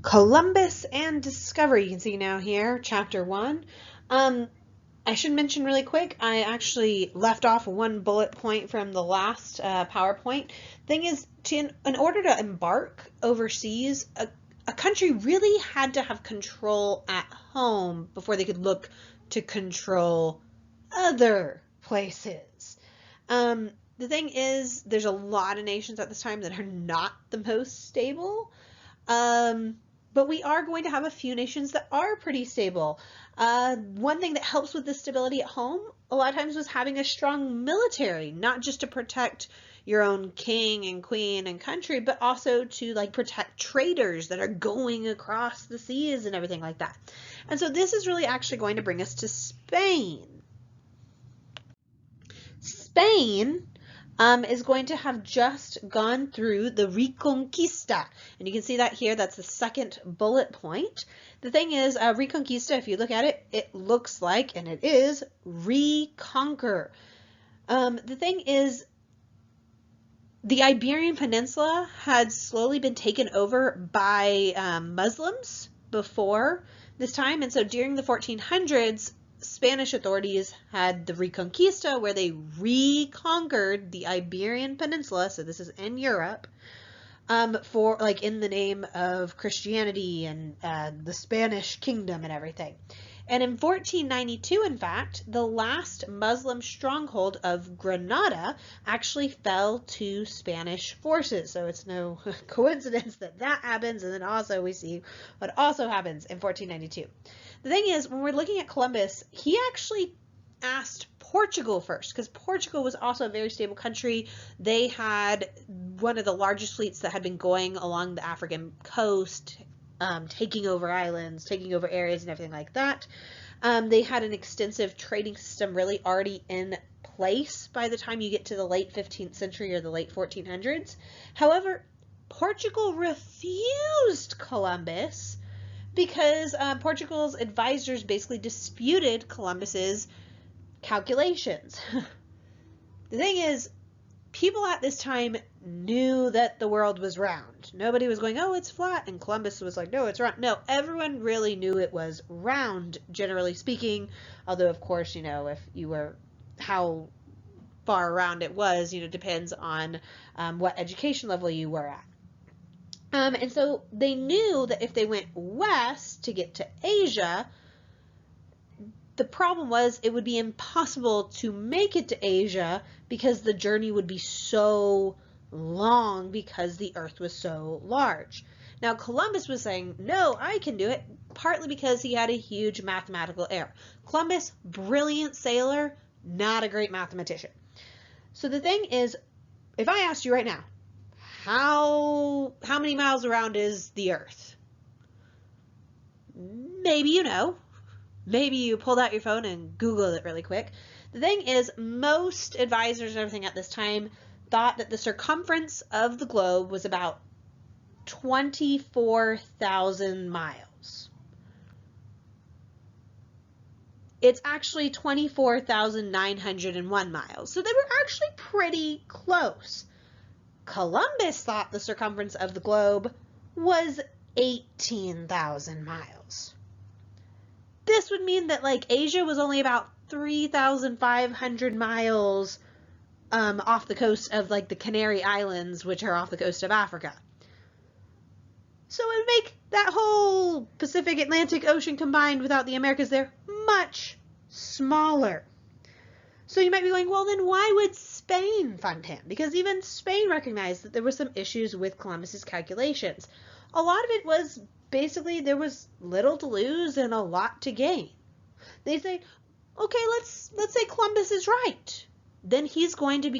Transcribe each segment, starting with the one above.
Columbus and Discovery. You can see now here, Chapter 1. I should mention really quick, I actually left off one bullet point from the last PowerPoint. Thing is, in order to embark overseas, a country really had to have control at home before they could look to control other places. The thing is, there's a lot of nations at this time that are not the most stable. But we are going to have a few nations that are pretty stable. One thing that helps with the stability at home, a lot of times, was having a strong military, not just to protect your own king and queen and country, but also to like protect traders that are going across the seas and everything like that. And so this is really actually going to bring us to Spain. Spain is going to have just gone through the Reconquista. And you can see that here, that's the second bullet point. The thing is, Reconquista, if you look at it, it looks like, and it is, reconquer. The thing is, the Iberian Peninsula had slowly been taken over by Muslims before this time. And so during the 1400s, Spanish authorities had the Reconquista, where they reconquered the Iberian Peninsula, so this is in Europe, for like in the name of Christianity and the Spanish kingdom and everything. And in 1492, in fact, the last Muslim stronghold of Granada actually fell to Spanish forces. So it's no coincidence that that happens. And then also we see what also happens in 1492. The thing is, when we're looking at Columbus, he actually asked Portugal first, because Portugal was also a very stable country. They had one of the largest fleets that had been going along the African coast, taking over islands, taking over areas and everything like that. They had an extensive trading system really already in place by the time you get to the late 15th century or the late 1400s. However, Portugal refused Columbus because Portugal's advisors basically disputed Columbus's calculations. The thing is, people at this time knew that the world was round. Nobody was going, oh, it's flat, and Columbus was like, no, it's round. No, everyone really knew it was round, generally speaking, although, of course, if you were, how far around it was, depends on what education level you were at. And so they knew that if they went west to get to Asia, the problem was it would be impossible to make it to Asia because the journey would be so long because the earth was so large. Now, Columbus was saying, no, I can do it, partly because he had a huge mathematical error. Columbus, brilliant sailor, not a great mathematician. So the thing is, if I asked you right now, how many miles around is the earth? Maybe you know. Maybe you pulled out your phone and Googled it really quick. The thing is, most advisors and everything at this time thought that the circumference of the globe was about 24,000 miles. It's actually 24,901 miles. So they were actually pretty close. Columbus thought the circumference of the globe was 18,000 miles. This would mean that Asia was only about 3,500 miles off the coast of the Canary Islands, which are off the coast of Africa. So it would make that whole Pacific Atlantic Ocean combined without the Americas there much smaller. So you might be going, well, then why would Spain fund him? Because even Spain recognized that there were some issues with Columbus's calculations. A lot of it was basically there was little to lose and a lot to gain. They say, okay, let's say Columbus is right. Then he's going to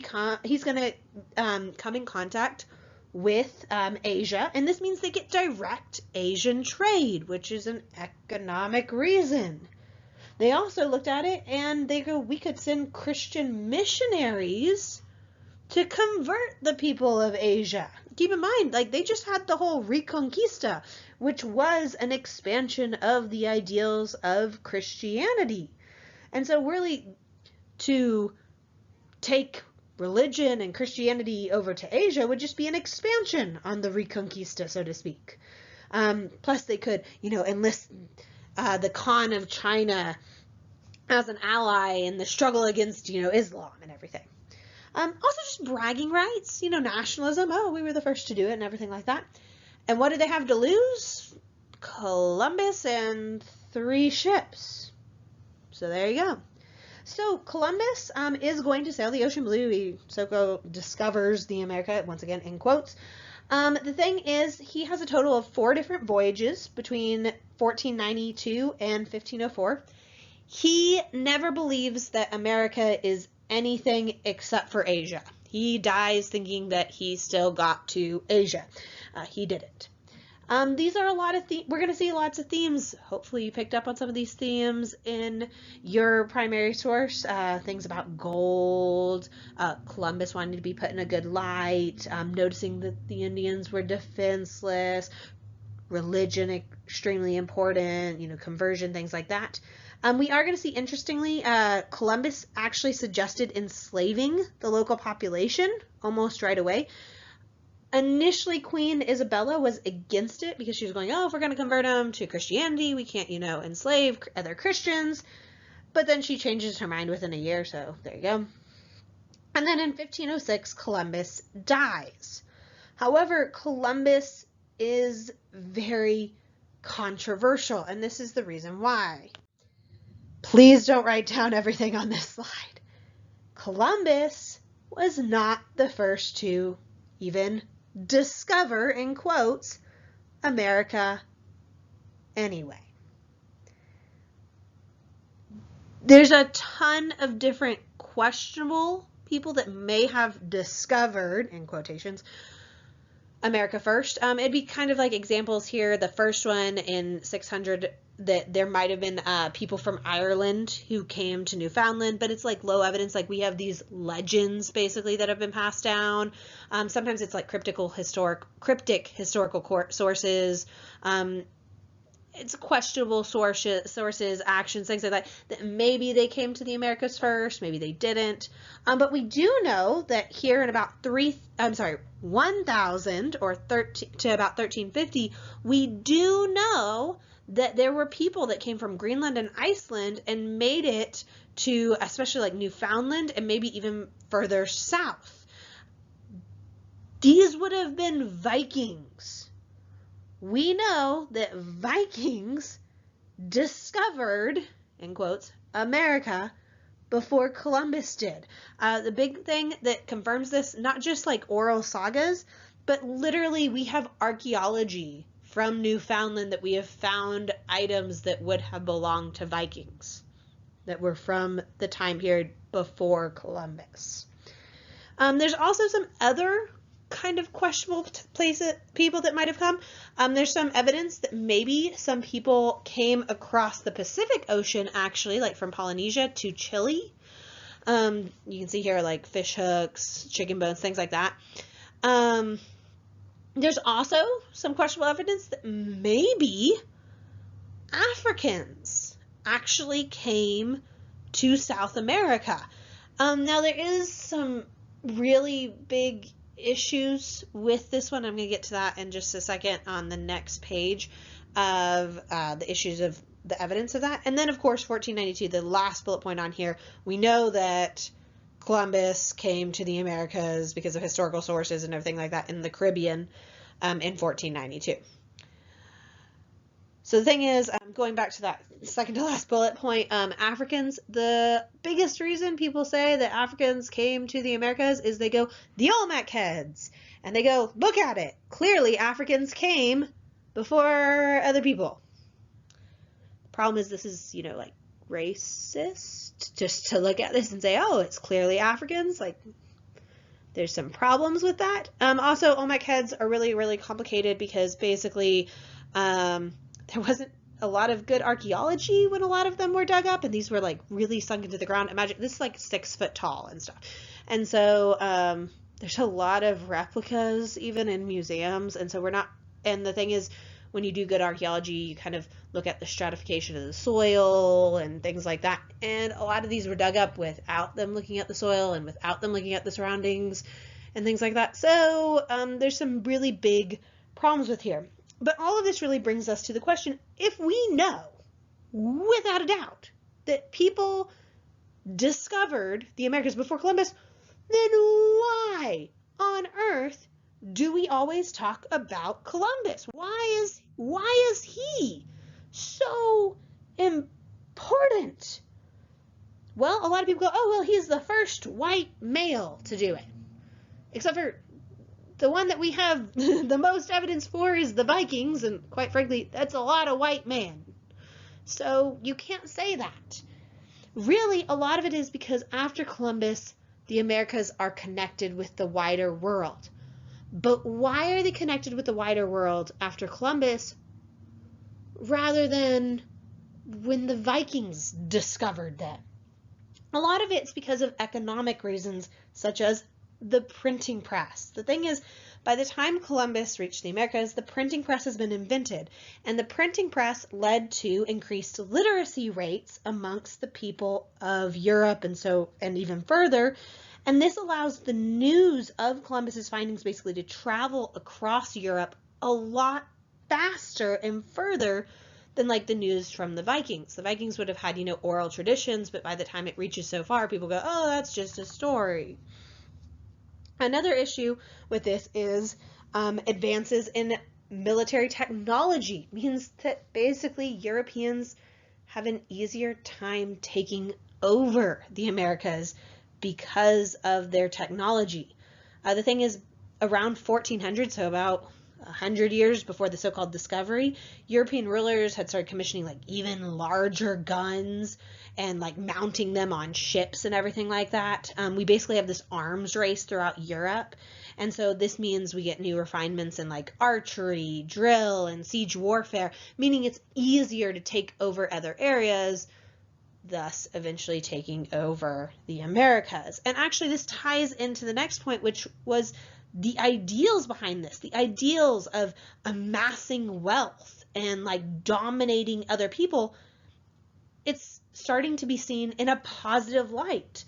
come in contact with Asia, and this means they get direct Asian trade, which is an economic reason. They also looked at it and they go, we could send Christian missionaries to convert the people of Asia. Keep in mind, they just had the whole Reconquista, which was an expansion of the ideals of Christianity. And so really to take religion and Christianity over to Asia would just be an expansion on the Reconquista, so to speak. Plus they could, enlist the Khan of China as an ally in the struggle against, Islam and everything. Also just bragging rights, nationalism. Oh, we were the first to do it and everything like that. And what did they have to lose? Columbus and 3 ships. So there you go. So Columbus is going to sail the ocean blue. He discovers the America, once again in quotes. The thing is, he has a total of 4 different voyages between 1492 and 1504. He never believes that America is anything except for Asia. He dies thinking that he still got to Asia. He didn't. These are a lot of we're going to see lots of themes. Hopefully you picked up on some of these themes in your primary source. Things about gold, Columbus wanting to be put in a good light, noticing that the Indians were defenseless, religion extremely important, conversion, things like that. We are going to see, interestingly, Columbus actually suggested enslaving the local population almost right away. Initially, Queen Isabella was against it because she was going, oh, if we're going to convert them to Christianity, we can't, enslave other Christians. But then she changes her mind within a year, so there you go. And then in 1506, Columbus dies. However, Columbus is very controversial, and this is the reason why. Please don't write down everything on this slide. Columbus was not the first to even discover, in quotes, America anyway. There's a ton of different questionable people that may have discovered, in quotations, America first. It'd be kind of like examples here. The first one in 600, that there might have been people from Ireland who came to Newfoundland, but it's like low evidence. Like we have these legends basically that have been passed down. Sometimes it's like cryptic historical sources. It's questionable sources, actions, things like that maybe they came to the Americas first, maybe they didn't. But we do know that here in about 1000 or 13 to about 1350, we do know that there were people that came from Greenland and Iceland and made it to especially like Newfoundland and maybe even further south. These would have been Vikings. We know that Vikings discovered, in quotes, America before Columbus did. The big thing that confirms this, not just like oral sagas, but literally we have archaeology from Newfoundland that we have found items that would have belonged to Vikings that were from the time period before Columbus. There's also some other kind of questionable people that might have come. There's some evidence that maybe some people came across the Pacific Ocean actually, like from Polynesia to Chile. You can see here like fish hooks, chicken bones, things like that. There's also some questionable evidence that maybe Africans actually came to South America. Now there is some really big issues with this one. I'm going to get to that in just a second on the next page of the issues of the evidence of that. And then, of course, 1492, the last bullet point on here, we know that Columbus came to the Americas because of historical sources and everything like that in the Caribbean in 1492. So the thing is, going back to that second to last bullet point, Africans, the biggest reason people say that Africans came to the Americas is they go, the Olmec heads, and they go, look at it. Clearly Africans came before other people. The problem is this is, like racist, just to look at this and say, oh, it's clearly Africans. Like there's some problems with that. Also, Olmec heads are really, really complicated because basically, there wasn't a lot of good archaeology when a lot of them were dug up, and these were like really sunk into the ground. Imagine this is like 6 foot tall and stuff. And so there's a lot of replicas even in museums. And so and the thing is, when you do good archaeology, you kind of look at the stratification of the soil and things like that. And a lot of these were dug up without them looking at the soil and without them looking at the surroundings and things like that. So there's some really big problems with here. But all of this really brings us to the question, if we know, without a doubt, that people discovered the Americas before Columbus, then why on earth do we always talk about Columbus? Why is he so important? Well, a lot of people go, oh, well, he's the first white male to do it. Except for the one that we have the most evidence for is the Vikings, and quite frankly, that's a lot of white men. So you can't say that. Really, a lot of it is because after Columbus, the Americas are connected with the wider world. But why are they connected with the wider world after Columbus rather than when the Vikings discovered them? A lot of it's because of economic reasons, such as the printing press. The thing is, by the time Columbus reached the Americas, the printing press has been invented, and the printing press led to increased literacy rates amongst the people of Europe and even further. And this allows the news of Columbus's findings basically to travel across Europe a lot faster and further than like the news from the Vikings. The Vikings would have had, oral traditions, but by the time it reaches so far, people go, oh, that's just a story. Another issue with this is advances in military technology. It means that basically Europeans have an easier time taking over the Americas because of their technology. The thing is, around 1400, so about 100 years before the so-called discovery, European rulers had started commissioning like even larger guns and like mounting them on ships and everything like that. We basically have this arms race throughout Europe. And so this means we get new refinements in like archery, drill, and siege warfare, meaning it's easier to take over other areas, thus eventually taking over the Americas. And actually this ties into the next point, which was the ideals behind this, the ideals of amassing wealth and like dominating other people. It's starting to be seen in a positive light.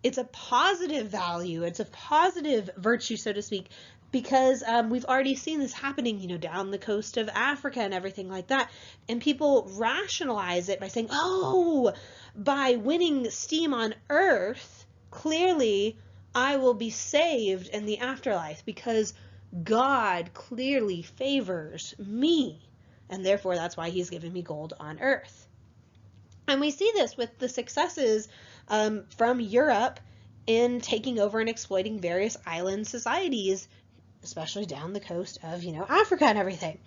It's a positive value. It's a positive virtue, so to speak, because we've already seen this happening, down the coast of Africa and everything like that. And people rationalize it by saying, oh, by winning steam on Earth, clearly I will be saved in the afterlife because God clearly favors me. And therefore, that's why he's given me gold on Earth. And we see this with the successes from Europe in taking over and exploiting various island societies, especially down the coast of, Africa and everything.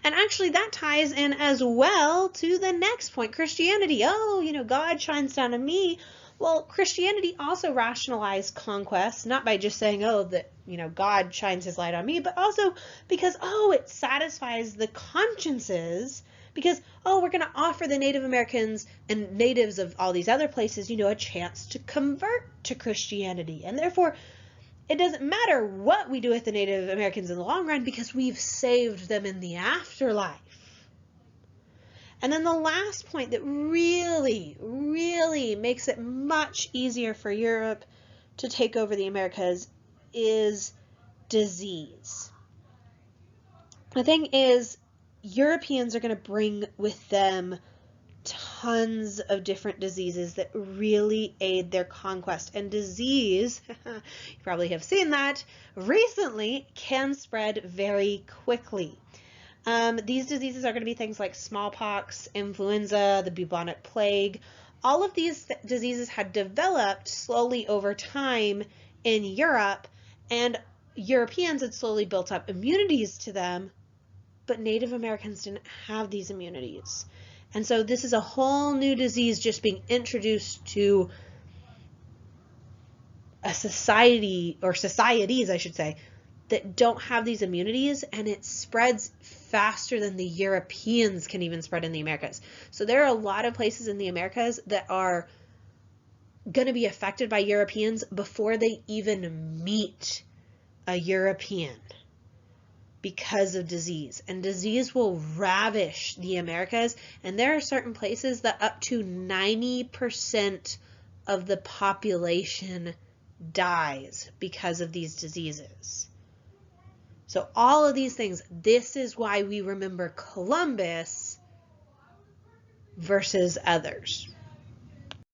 And actually that ties in as well to the next point, Christianity. Oh, God shines down on me. Well, Christianity also rationalized conquest, not by just saying, oh, that, God shines his light on me, but also because, it satisfies the consciences. Because, we're going to offer the Native Americans and natives of all these other places, a chance to convert to Christianity. And therefore, it doesn't matter what we do with the Native Americans in the long run because we've saved them in the afterlife. And then the last point that really, really makes it much easier for Europe to take over the Americas is disease. The thing is, Europeans are going to bring with them tons of different diseases that really aid their conquest. And disease, you probably have seen that recently, can spread very quickly. These diseases are going to be things like smallpox, influenza, the bubonic plague. All of these diseases had developed slowly over time in Europe, and Europeans had slowly built up immunities to them, but Native Americans didn't have these immunities. And so this is a whole new disease just being introduced to a society, or societies, I should say, that don't have these immunities, and it spreads faster than the Europeans can even spread in the Americas. So there are a lot of places in the Americas that are going to be affected by Europeans before they even meet a European because of disease. And disease will ravish the Americas, and there are certain places that up to 90% of the population dies because of these diseases. So all of these things, this is why we remember Columbus versus others.